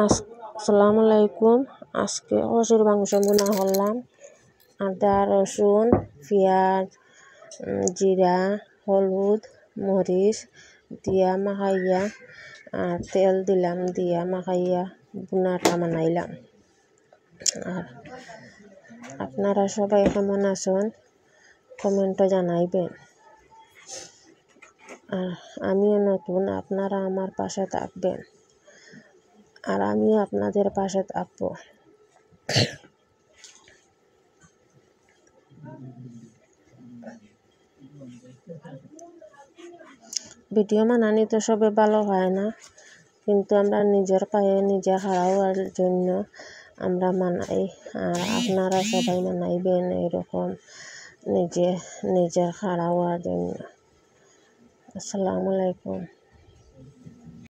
আসসালামু আলাইকুম। আজকে কচুর মাংস বোনা করলাম। আদা, রসুন, পেঁয়াজ, জিরা, হলুদ, মরিচ দিয়া মাখাইয়া আর তেল দিলাম, দিয়া মাখাইয়া বোনাটা বানাইলাম। আর আপনারা সবাই কেমন আছেন কমেন্টে জানাইবেন। আর আমিও নতুন, আপনারা আমার পাশে থাকবেন আর আমিও আপনাদের পাশে থাকবো। ভিডিও বানানি তো সবে ভালো হয় না, কিন্তু আমরা নিজের পায়ে নিজে খাড়া হওয়ার জন্য আমরা মানাই। আর আপনারা সবাই মানাইবেন এরকম নিজে খাড়া হওয়ার জন্য। আসসালামু আলাইকুম।